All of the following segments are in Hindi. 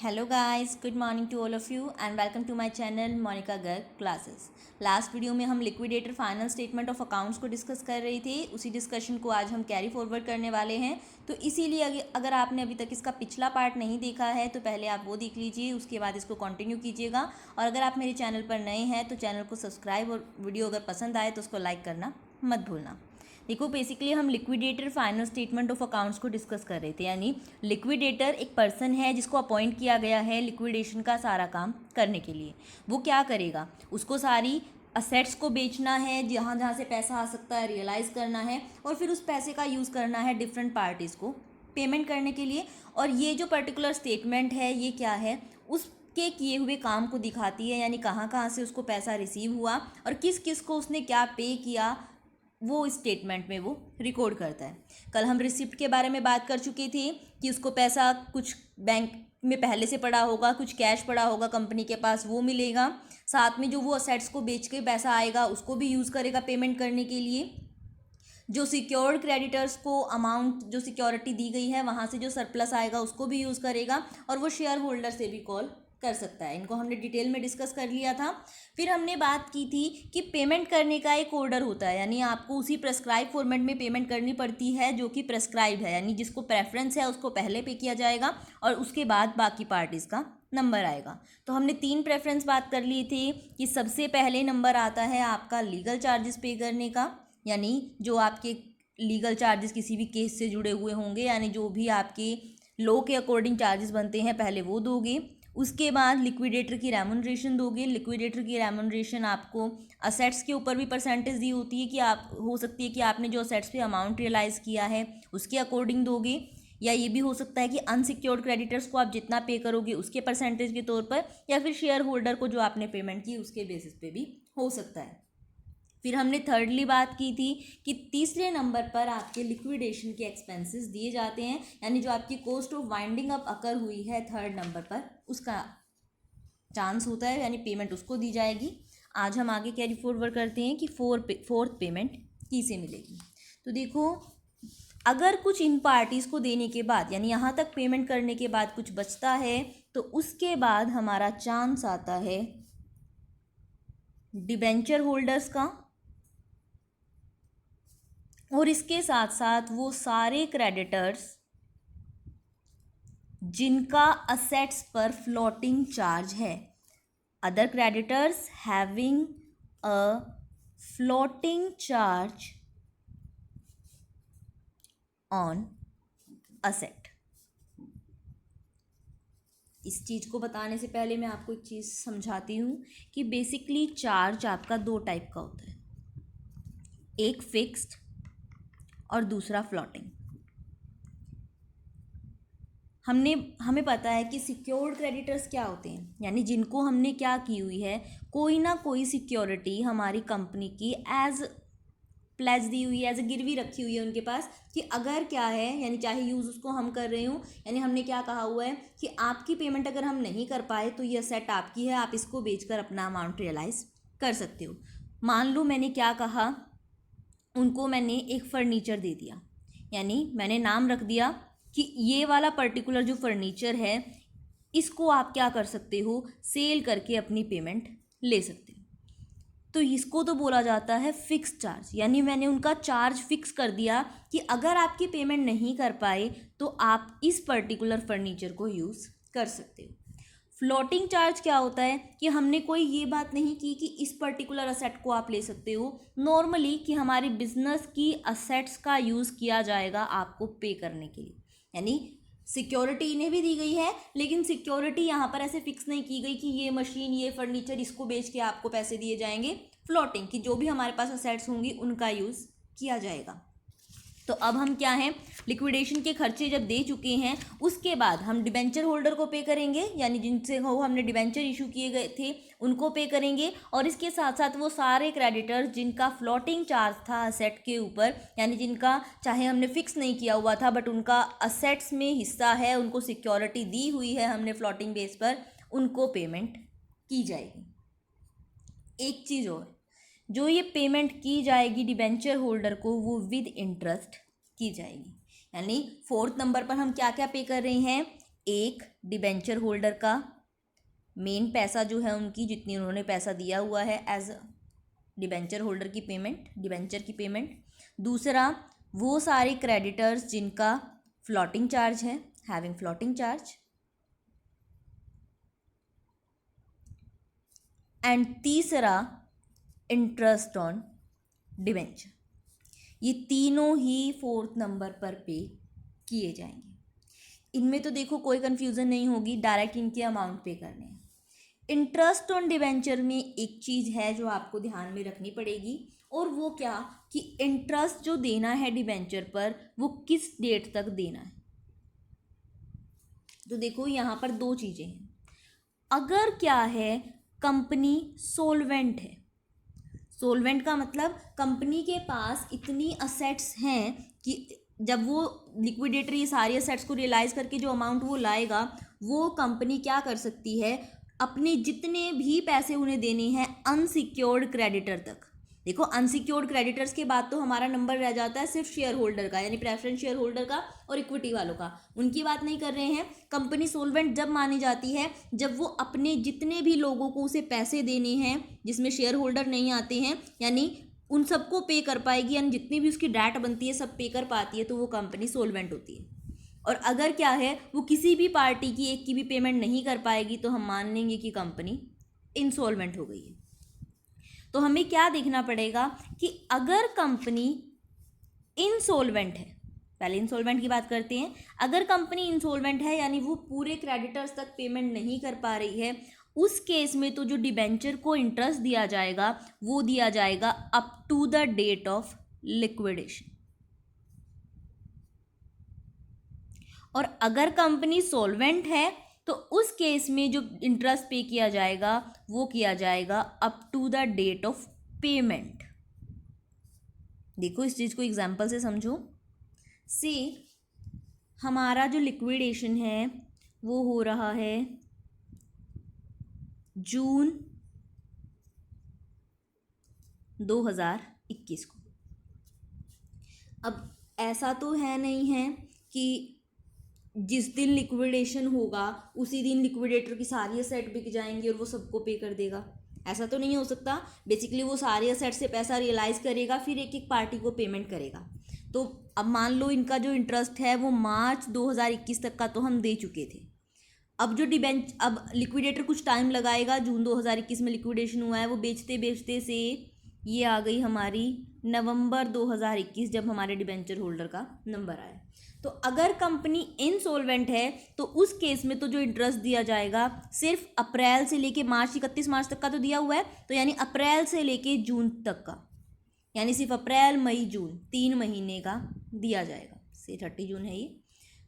Hello guys, good morning to all of you and welcome to my channel Monica Garg Classes। Last video में हम liquidator final statement of accounts को डिस्कस कर रहे थे। उसी डिस्कशन को आज हम कैरी फॉरवर्ड करने वाले हैं। तो इसीलिए अगर आपने अभी तक इसका पिछला पार्ट नहीं देखा है तो पहले आप वो देख लीजिए, उसके बाद इसको कंटिन्यू कीजिएगा। और अगर आप मेरे चैनल पर नए हैं तो चैनल को सब्सक्राइब और वीडियो अगर पसंद आए तो उसको लाइक करना मत भूलना। देखो, बेसिकली हम liquidator final statement of accounts को डिस्कस कर रहे थे। यानी लिक्विडेटर एक पर्सन है जिसको अपॉइंट किया गया है लिक्विडेशन का सारा काम करने के लिए। वो क्या करेगा, उसको सारी असेट्स को बेचना है, जहाँ जहाँ से पैसा आ सकता है रियलाइज़ करना है, और फिर उस पैसे का यूज़ करना है डिफरेंट पार्टीज़ को पेमेंट करने के लिए। और ये जो पर्टिकुलर स्टेटमेंट है ये क्या है, उसके किए हुए काम को दिखाती है। यानी कहाँ कहाँ से उसको पैसा रिसीव हुआ और किस किस को उसने क्या पे किया, वो स्टेटमेंट में वो रिकॉर्ड करता है। कल हम रिसिप्ट के बारे में बात कर चुके थे कि उसको पैसा कुछ बैंक में पहले से पड़ा होगा, कुछ कैश पड़ा होगा कंपनी के पास, वो मिलेगा। साथ में जो वो असेट्स को बेच के पैसा आएगा उसको भी यूज़ करेगा पेमेंट करने के लिए। जो सिक्योर्ड क्रेडिटर्स को अमाउंट जो सिक्योरिटी दी गई है वहाँ से जो सरप्लस आएगा उसको भी यूज़ करेगा, और वो शेयर होल्डर से भी कॉल कर सकता है। इनको हमने डिटेल में डिस्कस कर लिया था। फिर हमने बात की थी कि पेमेंट करने का एक ऑर्डर होता है, यानी आपको उसी प्रेस्क्राइब फॉर्मेट में पेमेंट करनी पड़ती है जो कि प्रेस्क्राइब है। यानी जिसको प्रेफरेंस है उसको पहले पे किया जाएगा और उसके बाद बाकी पार्टीज़ का नंबर आएगा। तो हमने 3 प्रेफरेंस बात कर लिए थे कि सबसे पहले नंबर आता है आपका लीगल चार्जेस पे करने का, यानी जो आपके लीगल चार्जेस किसी भी केस से जुड़े हुए होंगे, यानी जो भी आपके लॉ के अकॉर्डिंग चार्जेस बनते हैं पहले वो दोगे। उसके बाद लिक्विडेटर की रेमुनरेशन दोगे। लिक्विडेटर की रेमुनरेशन आपको असेट्स के ऊपर भी परसेंटेज दी होती है कि आप हो सकती है कि आपने जो असेट्स पे अमाउंट रियलाइज़ किया है उसके अकॉर्डिंग दोगे, या ये भी हो सकता है कि अनसिक्योर्ड क्रेडिटर्स को आप जितना पे करोगे उसके परसेंटेज के तौर पर, या फिर शेयर होल्डर को जो आपने पेमेंट की उसके बेसिस पे भी हो सकता है। फिर हमने थर्डली बात की थी कि तीसरे नंबर पर आपके लिक्विडेशन के एक्सपेंसेस दिए जाते हैं, यानी जो आपकी कॉस्ट ऑफ वाइंडिंग अप अकर हुई है थर्ड नंबर पर उसका चांस होता है, यानी पेमेंट उसको दी जाएगी। आज हम आगे कैरी फॉरवर्ड करते हैं कि फोर्थ पेमेंट किसे मिलेगी। तो देखो, अगर कुछ इन पार्टीज़ को देने के बाद, यानी यहाँ तक पेमेंट करने के बाद कुछ बचता है तो उसके बाद हमारा चांस आता है डिबेंचर होल्डर्स का, और इसके साथ साथ वो सारे क्रेडिटर्स जिनका असेट्स पर फ्लोटिंग चार्ज है। Other creditors having a floating charge on asset. इस चीज़ को बताने से पहले मैं आपको एक चीज़ समझाती हूँ कि बेसिकली चार्ज आपका 2 टाइप का होता है, एक फिक्स्ड और दूसरा फ्लोटिंग। हमें पता है कि सिक्योर्ड क्रेडिटर्स क्या होते हैं, यानी जिनको हमने क्या की हुई है, कोई ना कोई सिक्योरिटी हमारी कंपनी की एज प्लेज दी हुई है, एज ए गिरवी रखी हुई है उनके पास, कि अगर क्या है, यानी चाहे यूज़ उसको हम कर रहे हूँ, यानी हमने क्या कहा हुआ है कि आपकी पेमेंट अगर हम नहीं कर पाए तो ये सेट आपकी है, आप इसको बेचकर अपना अमाउंट रियलाइज़ कर सकते हो। मान लो मैंने क्या कहा, उनको मैंने एक फ़र्नीचर दे दिया, यानी मैंने नाम रख दिया कि ये वाला पर्टिकुलर जो फर्नीचर है इसको आप क्या कर सकते हो, सेल करके अपनी पेमेंट ले सकते हो। तो इसको तो बोला जाता है फिक्स चार्ज, यानी मैंने उनका चार्ज फिक्स कर दिया कि अगर आपकी पेमेंट नहीं कर पाए तो आप इस पर्टिकुलर फर्नीचर को यूज़ कर सकते हो। फ्लोटिंग चार्ज क्या होता है कि हमने कोई ये बात नहीं की कि इस पर्टिकुलर असेट को आप ले सकते हो, नॉर्मली कि हमारी बिजनेस की असेट्स का यूज़ किया जाएगा आपको पे करने के लिए। यानी सिक्योरिटी इन्हें भी दी गई है, लेकिन सिक्योरिटी यहाँ पर ऐसे फिक्स नहीं की गई कि ये मशीन ये फर्नीचर इसको बेच के आपको पैसे दिए जाएंगे। फ्लोटिंग कि जो भी हमारे पास असेट्स होंगी उनका यूज़ किया जाएगा। तो अब हम क्या हैं, लिक्विडेशन के खर्चे जब दे चुके हैं उसके बाद हम डिबेंचर होल्डर को पे करेंगे, यानी जिनसे हो हमने डिबेंचर इशू किए गए थे उनको पे करेंगे। और इसके साथ साथ वो सारे क्रेडिटर्स जिनका फ्लोटिंग चार्ज था असेट के ऊपर, यानी जिनका चाहे हमने फिक्स नहीं किया हुआ था बट उनका असेट्स में हिस्सा है, उनको सिक्योरिटी दी हुई है हमने फ्लोटिंग बेस पर, उनको पेमेंट की जाएगी। एक चीज़ और, जो ये पेमेंट की जाएगी डिबेंचर होल्डर को वो विद इंटरेस्ट की जाएगी। यानी फोर्थ नंबर पर हम क्या क्या पे कर रहे हैं, एक डिबेंचर होल्डर का मेन पैसा जो है उनकी जितनी उन्होंने पैसा दिया हुआ है एज डिबेंचर होल्डर की पेमेंट, डिबेंचर की पेमेंट। दूसरा वो सारे क्रेडिटर्स जिनका फ्लोटिंग चार्ज है, हैविंग फ्लोटिंग चार्ज। एंड तीसरा इंटरेस्ट ऑन डिबेंचर। ये तीनों ही 4th नंबर पर पे किए जाएंगे। इनमें तो देखो कोई कन्फ्यूज़न नहीं होगी, डायरेक्ट इनके अमाउंट पे करने हैं। इंटरेस्ट ऑन डिबेंचर में एक चीज़ है जो आपको ध्यान में रखनी पड़ेगी, और वो क्या कि इंटरेस्ट जो देना है डिबेंचर पर वो किस डेट तक देना है। तो देखो यहाँ पर दो चीज़ें हैं। अगर क्या है, कंपनी सोलवेंट है, सोलवेंट का मतलब कंपनी के पास इतनी असेट्स हैं कि जब वो लिक्विडेटर ये सारी असेट्स को रियलाइज़ करके जो अमाउंट वो लाएगा, वो कंपनी क्या कर सकती है, अपने जितने भी पैसे उन्हें देने हैं अनसिक्योर्ड क्रेडिटर तक। देखो अनसिक्योर्ड क्रेडिटर्स के बाद तो हमारा नंबर रह जाता है सिर्फ शेयर होल्डर का, यानी प्रेफरेंस शेयर होल्डर का और इक्विटी वालों का, उनकी बात नहीं कर रहे हैं। कंपनी सोलवेंट जब मानी जाती है जब वो अपने जितने भी लोगों को उसे पैसे देने हैं जिसमें शेयर होल्डर नहीं आते हैं, यानी उन सबको पे कर पाएगी, यानी जितनी भी उसकी डेट बनती है सब पे कर पाती है, तो वो कंपनी सोलवेंट होती है। और अगर क्या है वो किसी भी पार्टी की एक की भी पेमेंट नहीं कर पाएगी तो हम मान लेंगे कि कंपनी इंसॉल्वेंट हो गई है। तो हमें क्या देखना पड़ेगा कि अगर कंपनी इंसॉल्वेंट है, पहले इंसॉल्वेंट की बात करते हैं। अगर कंपनी इंसॉल्वेंट है यानी वो पूरे क्रेडिटर्स तक पेमेंट नहीं कर पा रही है, उस केस में तो जो डिबेंचर को इंटरेस्ट दिया जाएगा वो दिया जाएगा up to the date of liquidation. और अगर कंपनी सॉल्वेंट है तो उस केस में जो इंटरेस्ट पे किया जाएगा वो किया जाएगा up to the date of payment. देखो इस चीज़ को एग्जांपल से समझो। से हमारा जो लिक्विडेशन है वो हो रहा है जून 2021 को। अब ऐसा तो है नहीं है कि जिस दिन लिक्विडेशन होगा उसी दिन लिक्विडेटर की सारी असेट बिक जाएंगी और वो सबको पे कर देगा, ऐसा तो नहीं हो सकता। बेसिकली वो सारी असेट से पैसा रियलाइज़ करेगा फिर एक एक पार्टी को पेमेंट करेगा। तो अब मान लो इनका जो इंटरेस्ट है वो मार्च 2021 तक का तो हम दे चुके थे। अब जो अब लिक्विडेटर कुछ टाइम लगाएगा, जून 2021 में लिक्विडेशन हुआ है, वो बेचते बेचते से ये आ गई हमारी नवंबर 2021 जब हमारे डिबेंचर होल्डर का नंबर आया। तो अगर कंपनी इनसॉल्वेंट है तो उस केस में तो जो इंटरेस्ट दिया जाएगा सिर्फ अप्रैल से लेके मार्च, 31 मार्च तक का तो दिया हुआ है, तो यानी अप्रैल से लेके जून तक का, यानी सिर्फ अप्रैल मई जून 3 महीने का दिया जाएगा। से 30 जून है ये,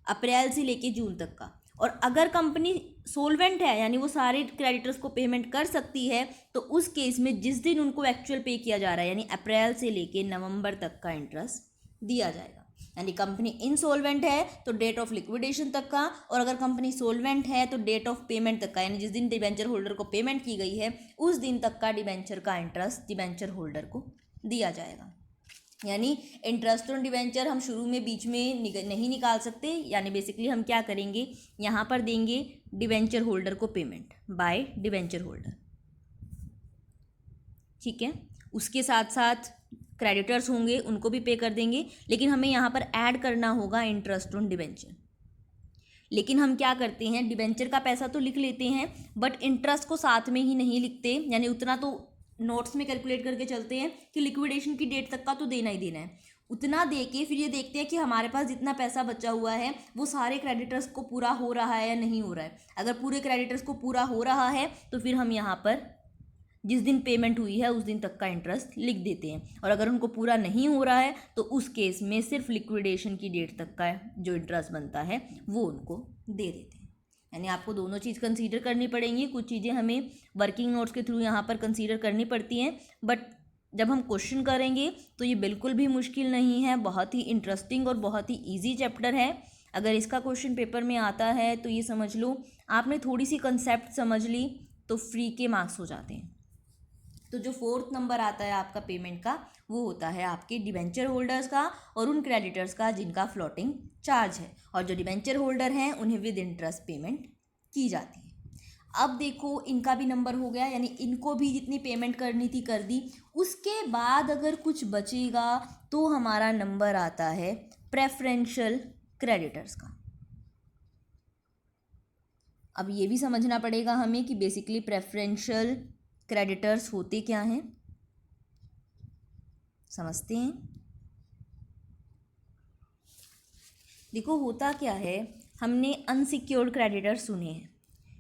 अप्रैल से लेके जून तक का। और अगर कंपनी सोलवेंट है यानी वो सारे क्रेडिटर्स को पेमेंट कर सकती है, तो उस केस में जिस दिन उनको एक्चुअल पे किया जा रहा है यानी अप्रैल से लेके नवंबर तक का इंटरेस्ट दिया जाएगा। यानी कंपनी इनसॉल्वेंट है तो डेट ऑफ लिक्विडेशन तक का, और अगर कंपनी सोलवेंट है तो डेट ऑफ पेमेंट तक का, यानी जिस दिन डिबेंचर होल्डर को पेमेंट की गई है उस दिन तक का डिबेंचर का इंटरेस्ट डिबेंचर होल्डर को दिया जाएगा। यानी इंटरेस्ट ऑन डिबेंचर हम शुरू में बीच में नहीं निकाल सकते, यानी बेसिकली हम क्या करेंगे, यहाँ पर देंगे डिबेंचर होल्डर को पेमेंट बाय डिबेंचर होल्डर, ठीक है। उसके साथ साथ क्रेडिटर्स होंगे उनको भी पे कर देंगे, लेकिन हमें यहाँ पर ऐड करना होगा इंटरेस्ट ऑन डिबेंचर। लेकिन हम क्या करते हैं, डिबेंचर का पैसा तो लिख लेते हैं बट इंटरेस्ट को साथ में ही नहीं लिखते, यानी उतना तो नोट्स में कैलकुलेट करके चलते हैं कि लिक्विडेशन की डेट तक का तो देना ही देना है, उतना दे के फिर ये देखते हैं कि हमारे पास जितना पैसा बचा हुआ है वो सारे क्रेडिटर्स को पूरा हो रहा है या नहीं हो रहा है। अगर पूरे क्रेडिटर्स को पूरा हो रहा है तो फिर हम यहाँ पर जिस दिन पेमेंट हुई है उस दिन तक का इंटरेस्ट लिख देते हैं, और अगर उनको पूरा नहीं हो रहा है तो उस केस में सिर्फ लिक्विडेशन की डेट तक का जो इंटरेस्ट बनता है वो उनको दे देते हैं। यानी आपको दोनों चीज़ कंसीडर करनी पड़ेंगी। कुछ चीज़ें हमें वर्किंग नोट्स के थ्रू यहाँ पर कंसीडर करनी पड़ती हैं, बट जब हम क्वेश्चन करेंगे तो ये बिल्कुल भी मुश्किल नहीं है, बहुत ही इंटरेस्टिंग और बहुत ही ईजी चैप्टर है। अगर इसका क्वेश्चन पेपर में आता है तो ये समझ लो आपने थोड़ी सी कंसेप्ट समझ ली तो फ्री के मार्क्स हो जाते हैं। तो जो फोर्थ नंबर आता है आपका पेमेंट का वो होता है आपके डिबेंचर होल्डर्स का और उन क्रेडिटर्स का जिनका फ्लोटिंग चार्ज है, और जो डिबेंचर होल्डर हैं उन्हें विद इंटरेस्ट पेमेंट की जाती है। अब देखो इनका भी नंबर हो गया, यानी इनको भी जितनी पेमेंट करनी थी कर दी। उसके बाद अगर कुछ बचेगा तो हमारा नंबर आता है प्रेफरेंशियल क्रेडिटर्स का। अब ये भी समझना पड़ेगा हमें कि बेसिकली प्रेफरेंशियल क्रेडिटर्स होते क्या हैं, समझते हैं। देखो होता क्या है, हमने अनसिक्योर्ड क्रेडिटर्स सुने हैं,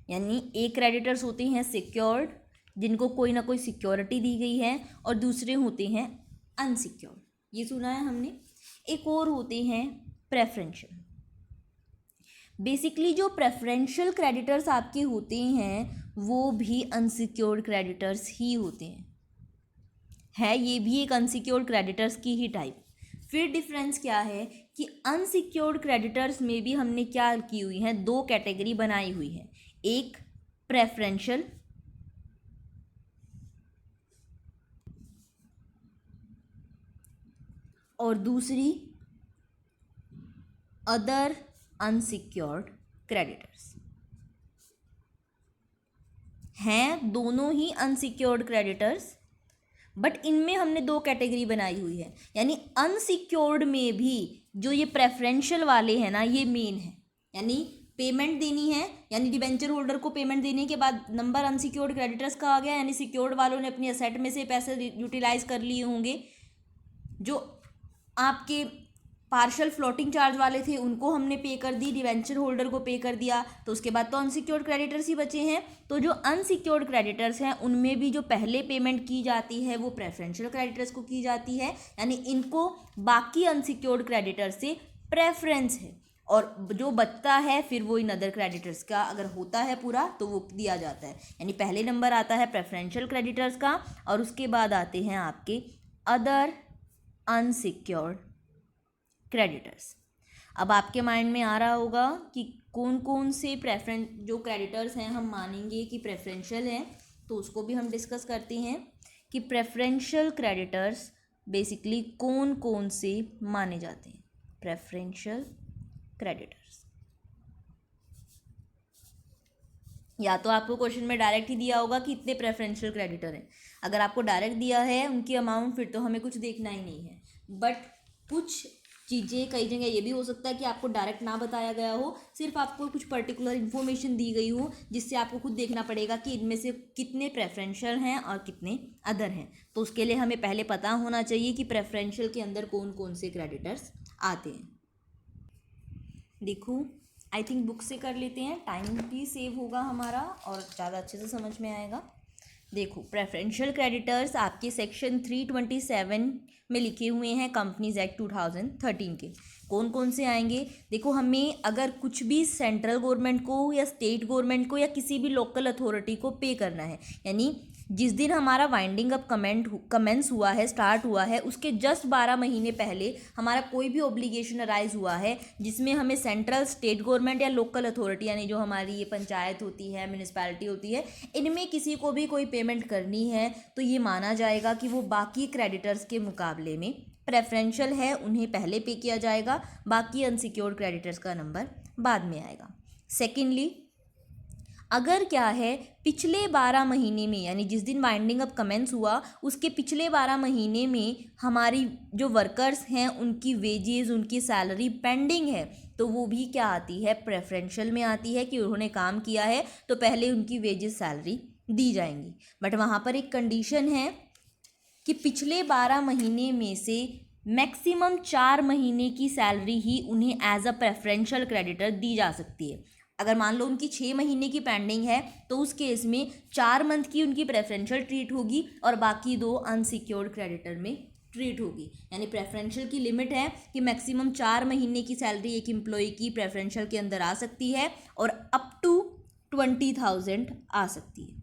यानी एक क्रेडिटर्स होते हैं सिक्योर्ड जिनको कोई ना कोई सिक्योरिटी दी गई है, और दूसरे होते हैं अनसिक्योर्ड, ये सुना है हमने। एक और होते हैं प्रेफरेंशियल। बेसिकली जो प्रेफरेंशियल क्रेडिटर्स आपके होते हैं वो भी अनसिक्योर्ड क्रेडिटर्स ही होते हैं, है ये भी एक अनसिक्योर्ड क्रेडिटर्स की ही टाइप। फिर डिफरेंस क्या है कि अनसिक्योर्ड क्रेडिटर्स में भी हमने क्या की हुई है, दो कैटेगरी बनाई हुई है, एक प्रेफरेंशियल और दूसरी अदर अनसिक्योर्ड क्रेडिटर्स। हैं दोनों ही अनसिक्योर्ड क्रेडिटर्स, बट इनमें हमने दो कैटेगरी बनाई हुई है, यानी अनसिक्योर्ड में भी जो ये प्रेफरेंशियल वाले हैं ना ये मेन है, यानी पेमेंट देनी है, यानी डिबेंचर होल्डर को पेमेंट देने के बाद नंबर अनसिक्योर्ड क्रेडिटर्स का आ गया, यानी सिक्योर्ड वालों ने अपनी असेट में से पैसे यूटिलाइज कर लिए होंगे। जो आपके पार्शल फ्लोटिंग चार्ज वाले थे उनको हमने पे कर दी, डिवेंचर होल्डर को पे कर दिया, तो उसके बाद तो अनसिक्योर्ड क्रेडिटर्स ही बचे हैं। तो जो अनसिक्योर्ड क्रेडिटर्स हैं उनमें भी जो पहले पेमेंट की जाती है वो प्रेफरेंशियल क्रेडिटर्स को की जाती है, यानी इनको बाकी अनसिक्योर्ड क्रेडिटर्स से प्रेफरेंस है, और जो बचता है फिर वो इन अदर क्रेडिटर्स का अगर होता है पूरा तो वो दिया जाता है, यानी पहले नंबर आता है प्रेफरेंशियल क्रेडिटर्स का और उसके बाद आते हैं आपके अदर अनसिक्योर्ड क्रेडिटर्स। अब आपके माइंड में आ रहा होगा कि कौन कौन से जो क्रेडिटर्स हैं हम मानेंगे कि प्रेफरेंशियल हैं, तो उसको भी हम डिस्कस करते हैं कि प्रेफरेंशियल क्रेडिटर्स बेसिकली कौन कौन से माने जाते हैं। प्रेफरेंशियल क्रेडिटर्स या तो आपको क्वेश्चन में डायरेक्ट ही दिया होगा कि इतने प्रेफरेंशियल क्रेडिटर हैं, अगर आपको डायरेक्ट दिया है उनकी अमाउंट फिर तो हमें कुछ देखना ही नहीं है, बट कुछ चीज़ें कई जगह ये भी हो सकता है कि आपको डायरेक्ट ना बताया गया हो, सिर्फ आपको कुछ पर्टिकुलर इन्फॉर्मेशन दी गई हो जिससे आपको खुद देखना पड़ेगा कि इनमें से कितने प्रेफरेंशियल हैं और कितने अदर हैं। तो उसके लिए हमें पहले पता होना चाहिए कि प्रेफरेंशियल के अंदर कौन कौन से क्रेडिटर्स आते हैं। देखो आई थिंक बुक से कर लेते हैं, टाइम भी सेव होगा हमारा और ज़्यादा अच्छे से समझ में आएगा। देखो प्रेफरेंशियल क्रेडिटर्स आपके सेक्शन 327 में लिखे हुए हैं कंपनीज एक्ट 2013 के। कौन कौन से आएंगे, देखो हमें अगर कुछ भी सेंट्रल गवर्नमेंट को या स्टेट गवर्नमेंट को या किसी भी लोकल अथॉरिटी को पे करना है, यानी जिस दिन हमारा वाइंडिंग अप कमेंस हुआ है, स्टार्ट हुआ है, उसके जस्ट 12 महीने पहले हमारा कोई भी ऑब्लिगेशन अराइज हुआ है जिसमें हमें सेंट्रल स्टेट गवर्नमेंट या लोकल अथॉरिटी यानी जो हमारी ये पंचायत होती है, म्यूनिसिपैलिटी होती है, इनमें किसी को भी कोई पेमेंट करनी है तो ये माना जाएगा कि वो बाकी क्रेडिटर्स के मुकाबले में प्रेफरेंशियल है, उन्हें पहले पे किया जाएगा, बाकी अनसिक्योर्ड क्रेडिटर्स का नंबर बाद में आएगा। सेकेंडली अगर क्या है पिछले 12 महीने में, यानी जिस दिन वाइंडिंग अप कमेंस हुआ उसके पिछले 12 महीने में हमारी जो वर्कर्स हैं उनकी वेजेस, उनकी सैलरी पेंडिंग है, तो वो भी क्या आती है, प्रेफरेंशियल में आती है कि उन्होंने काम किया है तो पहले उनकी वेजेस, सैलरी दी जाएंगी। बट वहाँ पर एक कंडीशन है कि पिछले 12 महीने में से मैक्सिमम 4 महीने की सैलरी ही उन्हें एज अ प्रेफरेंशियल क्रेडिटर दी जा सकती है। अगर मान लो उनकी 6 महीने की पेंडिंग है तो उस केस में 4 मंथ की उनकी प्रेफरेंशियल ट्रीट होगी और बाकी 2 अनसिक्योर्ड क्रेडिटर में ट्रीट होगी। यानी प्रेफरेंशियल की लिमिट है कि मैक्सिमम 4 महीने की सैलरी एक एम्प्लॉय की प्रेफरेंशियल के अंदर आ सकती है और अप टू 20,000 आ सकती है,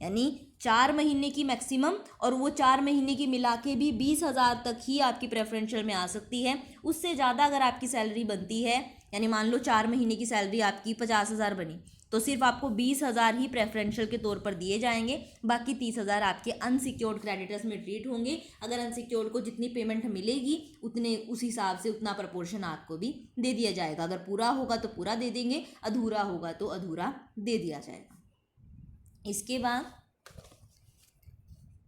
यानी 4 महीने की मैक्सिमम और वो 4 महीने की मिला के भी 20,000 तक ही आपकी प्रेफरेंशियल में आ सकती है। उससे ज़्यादा अगर आपकी सैलरी बनती है यानी मान लो 4 महीने की सैलरी आपकी 50,000 बनी, तो सिर्फ आपको 20,000 ही प्रेफरेंशियल के तौर पर दिए जाएंगे, बाकी 30,000 आपके अनसिक्योर्ड क्रेडिटर्स में ट्रीट होंगे। अगर अनसिक्योर्ड को जितनी पेमेंट मिलेगी उतने उस हिसाब से उतना प्रपोर्शन आपको भी दे दिया जाएगा। अगर पूरा होगा तो पूरा दे देंगे, अधूरा होगा तो अधूरा दे दिया जाएगा। इसके बाद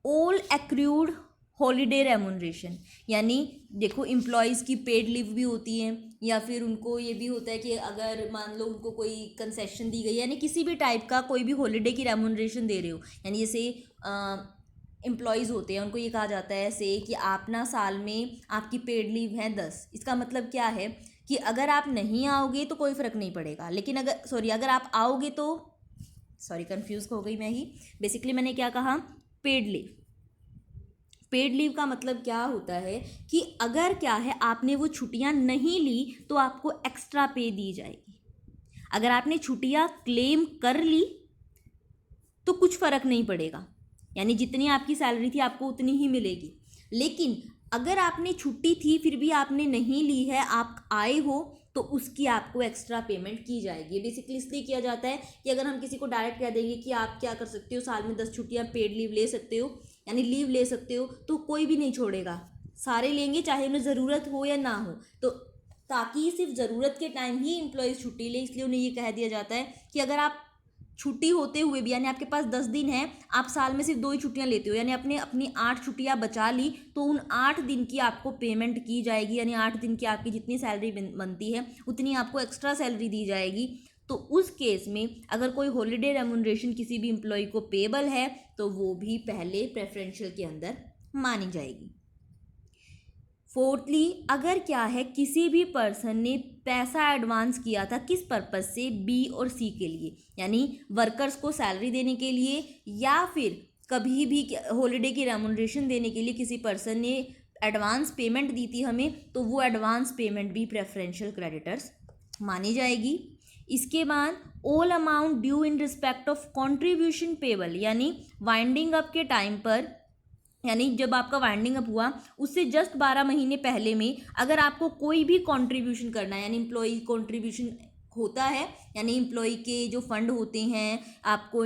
ऑल एक्रूड हॉलीडे रेमुनरेशन, यानी देखो एम्प्लॉयज़ की पेड लीव भी होती है, या फिर उनको ये भी होता है कि अगर मान लो उनको कोई कंसेशन दी गई, यानी किसी भी टाइप का कोई भी हॉलीडे की रेमुनरेशन दे रहे हो, यानी जैसे एम्प्लॉयज़ होते हैं उनको ये कहा जाता है ऐसे कि आप ना साल में आपकी पेड लीव है 10। इसका मतलब क्या है कि अगर आप नहीं आओगे तो कोई फ़र्क नहीं पड़ेगा, लेकिन अगर आप आओगे तो कंफ्यूज हो गई मैं ही। बेसिकली मैंने क्या कहा, पेड लीव का मतलब क्या होता है कि अगर क्या है आपने वो छुट्टियां नहीं ली तो आपको एक्स्ट्रा पे दी जाएगी। अगर आपने छुट्टियां क्लेम कर ली तो कुछ फ़र्क नहीं पड़ेगा, यानी जितनी आपकी सैलरी थी आपको उतनी ही मिलेगी। लेकिन अगर आपने छुट्टी थी फिर भी आपने नहीं ली है, आप आए हो, तो उसकी आपको एक्स्ट्रा पेमेंट की जाएगी। बेसिकली इसलिए किया जाता है कि अगर हम किसी को डायरेक्ट कह देंगे कि आप क्या कर सकते हो, साल में 10 छुट्टियां पेड लीव ले सकते हो, यानी लीव ले सकते हो, तो कोई भी नहीं छोड़ेगा, सारे लेंगे चाहे उन्हें ज़रूरत हो या ना हो। तो ताकि सिर्फ ज़रूरत के टाइम ही एम्प्लॉयज़ छुट्टी ले, इसलिए उन्हें ये कह दिया जाता है कि अगर आप छुट्टी होते हुए भी, यानी आपके पास 10 दिन है, आप साल में सिर्फ 2 ही छुट्टियां लेते हो, यानी अपनी 8 छुट्टियां बचा ली, तो उन 8 दिन की आपको पेमेंट की जाएगी, यानी 8 दिन की आपकी जितनी सैलरी बनती है उतनी आपको एक्स्ट्रा सैलरी दी जाएगी। तो उस केस में अगर कोई हॉलीडे रेमुनरेशन किसी भी एम्प्लॉय को पेबल है तो वो भी पहले प्रेफरेंशियल के अंदर मानी जाएगी। फोर्थली, अगर क्या है किसी भी पर्सन ने पैसा एडवांस किया था, किस पर्पज़ से, बी और सी के लिए, यानी वर्कर्स को सैलरी देने के लिए या फिर कभी भी हॉलीडे की रेमुनरेशन देने के लिए किसी पर्सन ने एडवांस पेमेंट दी थी हमें, तो वो एडवांस पेमेंट भी प्रेफरेंशियल क्रेडिटर्स मानी जाएगी। इसके बाद all amount due in respect of contribution payable, यानी वाइंडिंग अप के टाइम पर, यानी जब आपका वाइंडिंग अप हुआ उससे जस्ट 12 महीने पहले में अगर आपको कोई भी कंट्रीब्यूशन करना है, यानी एम्प्लॉय कंट्रीब्यूशन होता है, यानी एम्प्लॉय के जो फंड होते हैं, आपको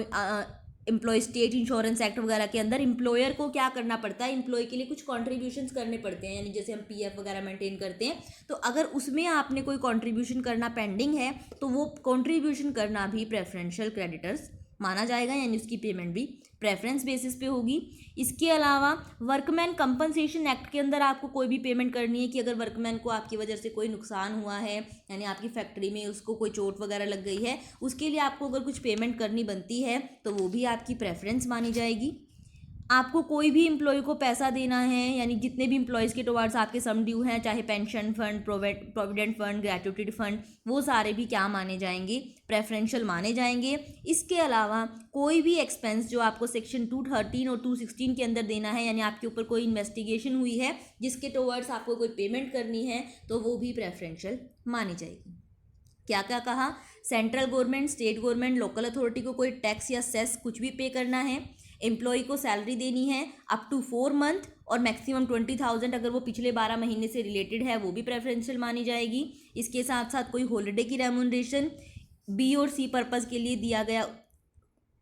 एम्प्लॉय स्टेट इंश्योरेंस एक्ट वगैरह के अंदर एम्प्लॉयर को क्या करना पड़ता है, एम्प्लॉय के लिए कुछ कॉन्ट्रीब्यूशंस करने पड़ते हैं, यानी जैसे हम पीएफ वगैरह मेंटेन करते हैं, तो अगर उसमें आपने कोई कॉन्ट्रीब्यूशन करना पेंडिंग है तो वो कॉन्ट्रीब्यूशन करना भी प्रेफरेंशियल क्रेडिटर्स माना जाएगा, यानी उसकी पेमेंट भी प्रेफरेंस बेसिस पे होगी। इसके अलावा वर्कमैन कंपनसेशन एक्ट के अंदर आपको कोई भी पेमेंट करनी है कि अगर वर्कमैन को आपकी वजह से कोई नुकसान हुआ है, यानी आपकी फैक्ट्री में उसको कोई चोट वगैरह लग गई है, उसके लिए आपको अगर कुछ पेमेंट करनी बनती है तो वो भी आपकी प्रेफरेंस मानी जाएगी। आपको कोई भी एम्प्लॉय को पैसा देना है, यानी जितने भी एम्प्लॉयज़ के टुवर्ड्स आपके सम ड्यू हैं, चाहे pension fund, provident fund, gratuity fund, वो सारे भी क्या माने जाएंगे, प्रेफरेंशियल माने जाएंगे। इसके अलावा कोई भी एक्सपेंस जो आपको सेक्शन 213 और 216 के अंदर देना है, यानी आपके ऊपर कोई इन्वेस्टिगेशन हुई है जिसके टुवर्ड्स आपको कोई पेमेंट करनी है, तो वो भी प्रेफरेंशियल मानी जाएगी। क्या क्या कहा, central government, state government, local authority को कोई टैक्स या सेस कुछ भी पे करना है, एम्प्लॉय को सैलरी देनी है अप टू 4 मंथ और मैक्सिमम 20,000 अगर वो पिछले 12 महीने से रिलेटेड है, वो भी प्रेफरेंशियल मानी जाएगी। इसके साथ साथ कोई हॉलीडे की रेमुनरेशन बी और सी पर्पज़ के लिए दिया गया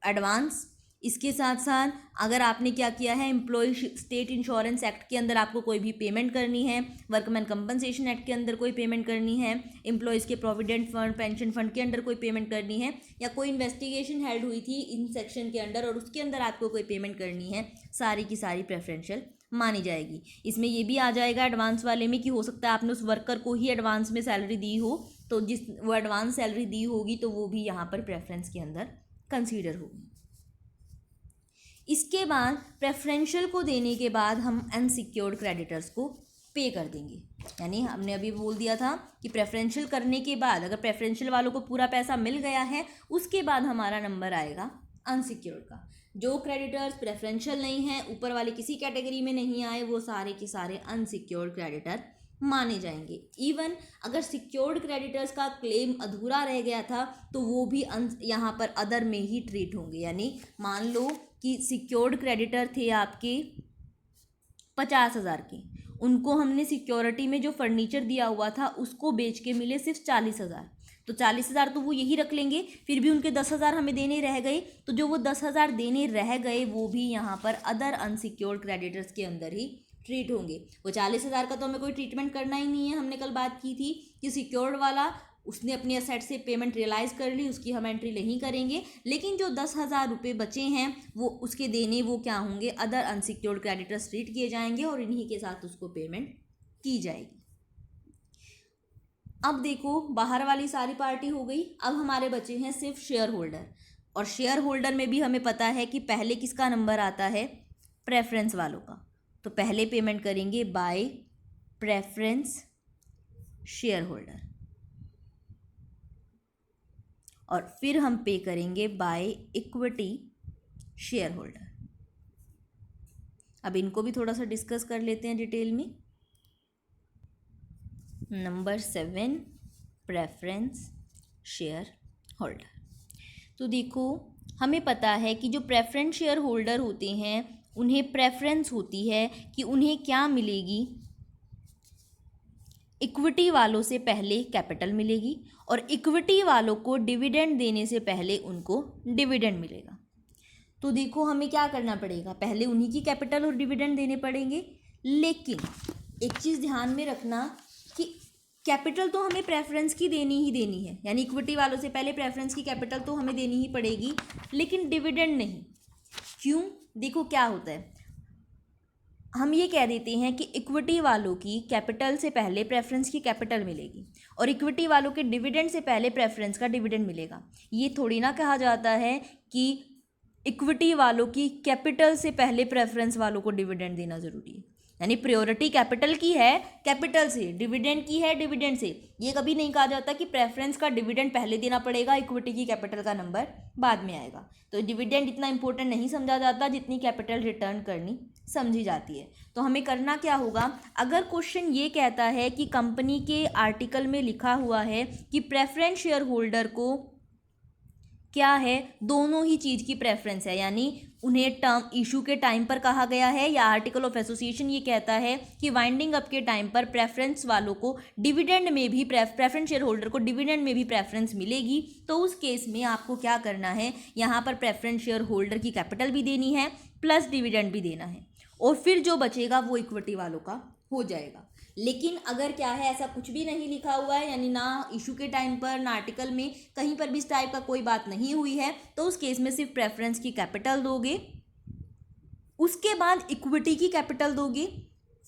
एडवांस। इसके साथ साथ अगर आपने क्या किया है, एम्प्लॉय स्टेट इंश्योरेंस एक्ट के अंदर आपको कोई भी पेमेंट करनी है, वर्कमैन कंपनसेशन एक्ट के अंदर कोई पेमेंट करनी है, एम्प्लॉयज़ के प्रोविडेंट फंड, पेंशन फंड के अंदर कोई पेमेंट करनी है, या कोई इन्वेस्टिगेशन हेल्ड हुई थी इन सेक्शन के अंडर और उसके अंदर आपको कोई पेमेंट करनी है, सारी की सारी प्रेफरेंशियल मानी जाएगी। इसमें ये भी आ जाएगा एडवांस वाले में कि हो सकता है आपने उस वर्कर को ही एडवांस में सैलरी दी हो, तो जिस वो एडवांस सैलरी दी होगी तो वो भी यहाँ पर प्रेफरेंस के अंदर कंसीडर होगी। इसके बाद प्रेफरेंशियल को देने के बाद हम अनसिक्योर्ड क्रेडिटर्स को पे कर देंगे, यानी हमने अभी बोल दिया था कि प्रेफरेंशियल करने के बाद अगर प्रेफरेंशियल वालों को पूरा पैसा मिल गया है उसके बाद हमारा नंबर आएगा अनसिक्योर्ड का। जो क्रेडिटर्स प्रेफरेंशियल नहीं हैं, ऊपर वाले किसी कैटेगरी में नहीं आए, वो सारे के सारे अनसिक्योर्ड क्रेडिटर माने जाएंगे। इवन अगर सिक्योर्ड क्रेडिटर्स का क्लेम अधूरा रह गया था तो वो भी यहाँ पर अदर में ही ट्रीट होंगे, यानी मान लो कि सिक्योर्ड क्रेडिटर थे आपके 50,000 के उनको हमने सिक्योरिटी में जो फर्नीचर दिया हुआ था उसको बेच के मिले सिर्फ 40,000, तो 40,000 तो वो यही रख लेंगे, फिर भी उनके 10,000 हमें देने रह गए, तो जो वो 10,000 देने रह गए वो भी यहाँ पर अदर अनसिक्योर्ड क्रेडिटर्स के अंदर ही ट्रीट होंगे। वो 40,000 का तो हमें कोई ट्रीटमेंट करना ही नहीं है, हमने कल बात की थी कि सिक्योर्ड वाला उसने अपने असेट से पेमेंट रियलाइज़ कर ली, उसकी हम एंट्री नहीं करेंगे, लेकिन जो 10,000 रुपये बचे हैं वो उसके देने वो क्या होंगे, अदर अनसिक्योर्ड क्रेडिटर्स ट्रीट किए जाएंगे और इन्हीं के साथ उसको पेमेंट की जाएगी। अब देखो बाहर वाली सारी पार्टी हो गई, अब हमारे बचे हैं सिर्फ शेयर होल्डर, और शेयर होल्डर में भी हमें पता है कि पहले किसका नंबर आता है, प्रेफरेंस वालों का, तो पहले पेमेंट करेंगे बाय प्रेफरेंस शेयर होल्डर और फिर हम पे करेंगे बाय इक्विटी शेयर होल्डर। अब इनको भी थोड़ा सा डिस्कस कर लेते हैं डिटेल में। Number 7 preference share holder. तो देखो हमें पता है कि जो प्रेफरेंस शेयर होल्डर होते हैं उन्हें प्रेफरेंस होती है कि उन्हें क्या मिलेगी, इक्विटी वालों से पहले कैपिटल मिलेगी और इक्विटी वालों को डिविडेंड देने से पहले उनको डिविडेंड मिलेगा। तो देखो हमें क्या करना पड़ेगा, पहले उन्हीं की कैपिटल और डिविडेंड देने पड़ेंगे, लेकिन एक चीज़ ध्यान में रखना कि कैपिटल तो हमें प्रेफरेंस की देनी ही देनी है, यानी इक्विटी वालों से पहले प्रेफरेंस की कैपिटल तो हमें देनी ही पड़ेगी, लेकिन डिविडेंड नहीं। क्यों, देखो क्या होता है, हम ये कह देते हैं कि इक्विटी वालों की कैपिटल से पहले प्रेफरेंस की कैपिटल मिलेगी और इक्विटी वालों के डिविडेंड से पहले प्रेफरेंस का डिविडेंड मिलेगा। ये थोड़ी ना कहा जाता है कि इक्विटी वालों की कैपिटल से पहले प्रेफरेंस वालों को डिविडेंड देना ज़रूरी है, यानी प्रायोरिटी कैपिटल की है कैपिटल से, डिविडेंड की है डिविडेंड से। ये कभी नहीं कहा जाता कि प्रेफरेंस का डिविडेंड पहले देना पड़ेगा, इक्विटी की कैपिटल का नंबर बाद में आएगा। तो डिविडेंड इतना इंपॉर्टेंट नहीं समझा जाता जितनी कैपिटल रिटर्न करनी समझी जाती है। तो हमें करना क्या होगा, अगर क्वेश्चन ये कहता है कि कंपनी के आर्टिकल में लिखा हुआ है कि प्रेफरेंस शेयर होल्डर को क्या है, दोनों ही चीज़ की प्रेफरेंस है, यानी उन्हें टर्म इशू के टाइम पर कहा गया है या आर्टिकल ऑफ एसोसिएशन ये कहता है कि वाइंडिंग अप के टाइम पर प्रेफरेंस वालों को डिविडेंड में भी प्रेफरेंस शेयर होल्डर को डिविडेंड में भी प्रेफरेंस मिलेगी, तो उस केस में आपको क्या करना है, यहाँ पर प्रेफरेंस शेयर होल्डर की कैपिटल भी देनी है प्लस डिविडेंड भी देना है और फिर जो बचेगा वो इक्विटी वालों का हो जाएगा। लेकिन अगर क्या है, ऐसा कुछ भी नहीं लिखा हुआ है, यानी ना इशू के टाइम पर ना आर्टिकल में कहीं पर भी इस टाइप का कोई बात नहीं हुई है, तो उस केस में सिर्फ प्रेफरेंस की कैपिटल दोगे, उसके बाद इक्विटी की कैपिटल दोगे,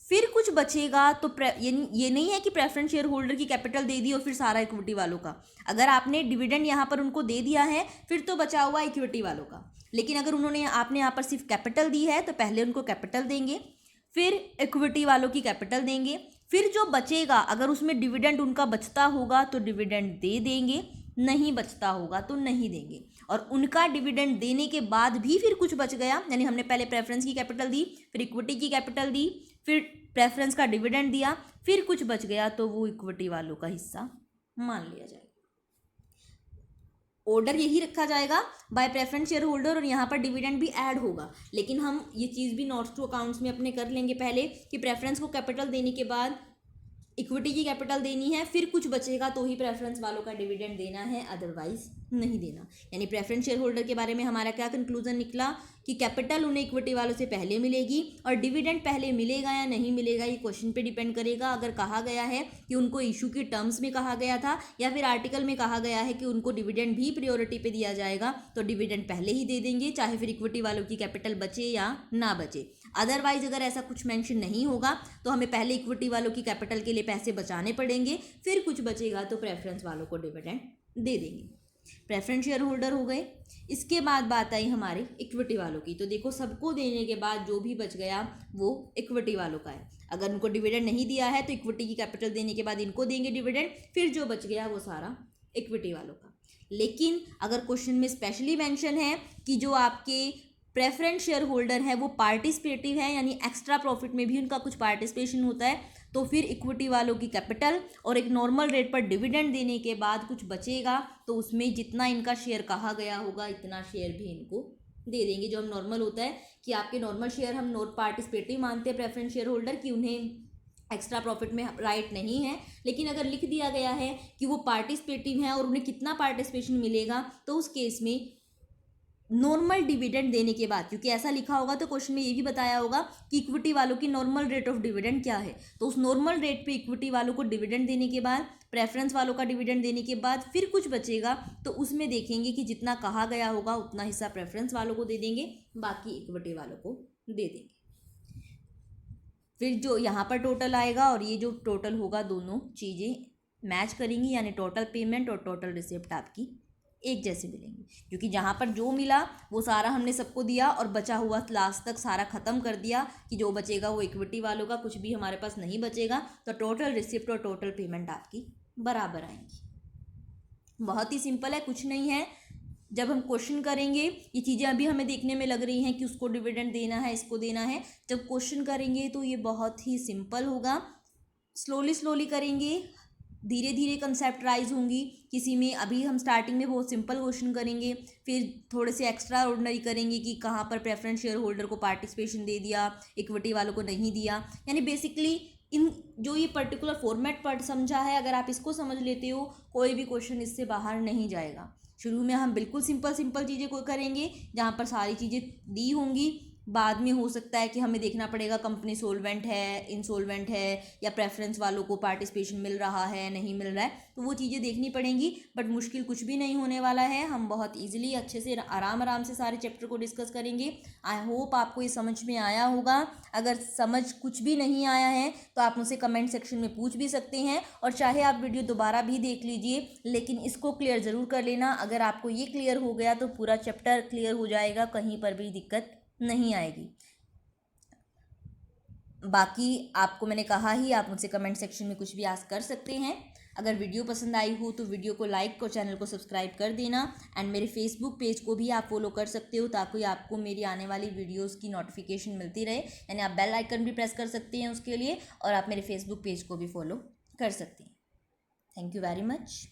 फिर कुछ बचेगा तो ये नहीं है कि प्रेफरेंस शेयर होल्डर की कैपिटल दे दी और फिर सारा इक्विटी वालों का। अगर आपने डिविडेंड यहाँ पर उनको दे दिया है फिर तो बचा हुआ इक्विटी वालों का, लेकिन अगर आपने यहाँ पर सिर्फ कैपिटल दी है तो पहले उनको कैपिटल देंगे, फिर इक्विटी वालों की कैपिटल देंगे, फिर जो बचेगा अगर उसमें डिविडेंड उनका बचता होगा तो डिविडेंड दे देंगे, नहीं बचता होगा तो नहीं देंगे। और उनका डिविडेंड देने के बाद भी फिर कुछ बच गया, यानी हमने पहले प्रेफरेंस की कैपिटल दी, फिर इक्विटी की कैपिटल दी, फिर प्रेफरेंस का डिविडेंड दिया, फिर कुछ बच गया तो वो इक्विटी वालों का हिस्सा मान लिया जाएगा। ऑर्डर यही रखा जाएगा बाय प्रेफरेंस शेयर होल्डर और यहाँ पर डिविडेंड भी ऐड होगा, लेकिन हम ये चीज़ भी नोट्स टू अकाउंट्स में अपने कर लेंगे पहले कि प्रेफरेंस को कैपिटल देने के बाद इक्विटी की कैपिटल देनी है, फिर कुछ बचेगा तो ही प्रेफरेंस वालों का डिविडेंड देना है, अदरवाइज नहीं देना। यानी प्रेफरेंस शेयर होल्डर के बारे में हमारा क्या कंक्लूजन निकला कि कैपिटल उन्हें इक्विटी वालों से पहले मिलेगी और डिविडेंड पहले मिलेगा या नहीं मिलेगा ये क्वेश्चन पे डिपेंड करेगा। अगर कहा गया है कि उनको इशू की टर्म्स में कहा गया था या फिर आर्टिकल में कहा गया है कि उनको डिविडेंड भी प्रायोरिटी पे दिया जाएगा तो डिविडेंड पहले ही दे देंगे, चाहे फिर इक्विटी वालों की कैपिटल बचे या ना बचे। अदरवाइज अगर ऐसा कुछ मेंशन नहीं होगा तो हमें पहले इक्विटी वालों की कैपिटल के लिए पैसे बचाने पड़ेंगे, फिर कुछ बचेगा तो प्रेफरेंस वालों को डिविडेंड दे देंगे। प्रेफरेंस शेयर होल्डर हो गए। इसके बाद बात आई हमारे इक्विटी वालों की। तो देखो सबको देने के बाद जो भी बच गया वो इक्विटी वालों का है। अगर उनको डिविडेंड नहीं दिया है तो इक्विटी की कैपिटल देने के बाद इनको देंगे डिविडेंड, फिर जो बच गया वो सारा इक्विटी वालों का। लेकिन अगर क्वेश्चन में स्पेशली मेंशन है कि जो आपके प्रेफरेंस शेयर होल्डर है वो पार्टिसिपेटिव है, यानी एक्स्ट्रा प्रॉफिट में भी उनका कुछ पार्टिसिपेशन होता है, तो फिर इक्विटी वालों की कैपिटल और एक नॉर्मल रेट पर डिविडेंड देने के बाद कुछ बचेगा तो उसमें जितना इनका शेयर कहा गया होगा इतना शेयर भी इनको दे देंगे। जो हम नॉर्मल होता है कि आपके नॉर्मल शेयर हम नॉट पार्टिसिपेटिव मानते हैं प्रेफरेंस शेयर होल्डर की, उन्हें एक्स्ट्रा प्रॉफिट में राइट नहीं है। लेकिन अगर लिख दिया गया है कि वो पार्टिसिपेटिव हैं और उन्हें कितना पार्टिसिपेशन मिलेगा, तो उस केस में नॉर्मल डिविडेंड देने के बाद, क्योंकि ऐसा लिखा होगा तो क्वेश्चन में ये भी बताया होगा कि इक्विटी वालों की नॉर्मल रेट ऑफ डिविडेंड क्या है, तो उस नॉर्मल रेट पे इक्विटी वालों को डिविडेंड देने के बाद, प्रेफरेंस वालों का डिविडेंड देने के बाद फिर कुछ बचेगा, तो उसमें देखेंगे कि जितना कहा गया होगा उतना हिस्सा प्रेफरेंस वालों को दे देंगे, बाकी इक्विटी वालों को दे देंगे। फिर जो यहाँ पर टोटल आएगा और ये जो टोटल होगा, दोनों चीज़ें मैच करेंगी, यानी टोटल पेमेंट और टोटल रिसिप्ट आपकी एक जैसे मिलेंगी, क्योंकि जहाँ पर जो मिला वो सारा हमने सबको दिया और बचा हुआ लास्ट तक सारा ख़त्म कर दिया कि जो बचेगा वो इक्विटी वालों का, कुछ भी हमारे पास नहीं बचेगा, तो टोटल रिसिप्ट और टोटल पेमेंट आपकी बराबर आएंगी। बहुत ही सिंपल है, कुछ नहीं है। जब हम क्वेश्चन करेंगे, ये चीज़ें अभी हमें देखने में लग रही हैं कि उसको डिविडेंड देना है, इसको देना है, जब क्वेश्चन करेंगे तो ये बहुत ही सिंपल होगा। स्लोली करेंगे, धीरे धीरे कंसेप्ट राइज होंगी। किसी में अभी हम स्टार्टिंग में बहुत सिंपल क्वेश्चन करेंगे, फिर थोड़े से एक्स्ट्रा ऑर्डिनरी करेंगे कि कहाँ पर प्रेफरेंस शेयर होल्डर को पार्टिसिपेशन दे दिया, इक्विटी वालों को नहीं दिया। यानी बेसिकली इन जो ये पर्टिकुलर फॉर्मेट पर समझा है, अगर आप इसको समझ लेते हो, कोई भी क्वेश्चन इससे बाहर नहीं जाएगा। शुरू में हम बिल्कुल सिंपल चीज़ें को करेंगे जहाँ पर सारी चीज़ें दी होंगी, बाद में हो सकता है कि हमें देखना पड़ेगा कंपनी सोल्वेंट है, इंसोल्वेंट है, या प्रेफरेंस वालों को पार्टिसिपेशन मिल रहा है, नहीं मिल रहा है, तो वो चीज़ें देखनी पड़ेंगी। बट मुश्किल कुछ भी नहीं होने वाला है, हम बहुत ईजिली अच्छे से आराम से सारे चैप्टर को डिस्कस करेंगे। आई होप आपको ये समझ में आया होगा। अगर समझ कुछ भी नहीं आया है तो आप मुझसे कमेंट सेक्शन में पूछ भी सकते हैं, और चाहे आप वीडियो दोबारा भी देख लीजिए, लेकिन इसको क्लियर ज़रूर कर लेना। अगर आपको ये क्लियर हो गया तो पूरा चैप्टर क्लियर हो जाएगा, कहीं पर भी दिक्कत नहीं आएगी। बाकी आपको मैंने कहा ही, आप मुझसे कमेंट सेक्शन में कुछ भी आस्क कर सकते हैं। अगर वीडियो पसंद आई हो तो वीडियो को लाइक और चैनल को सब्सक्राइब कर देना, एंड मेरे फेसबुक पेज को भी आप फॉलो कर सकते हो, ताकि आपको मेरी आने वाली वीडियोस की नोटिफिकेशन मिलती रहे। यानी आप बेल आइकन भी प्रेस कर सकते हैं उसके लिए, और आप मेरे फेसबुक पेज को भी फॉलो कर सकते हैं। Thank you very much.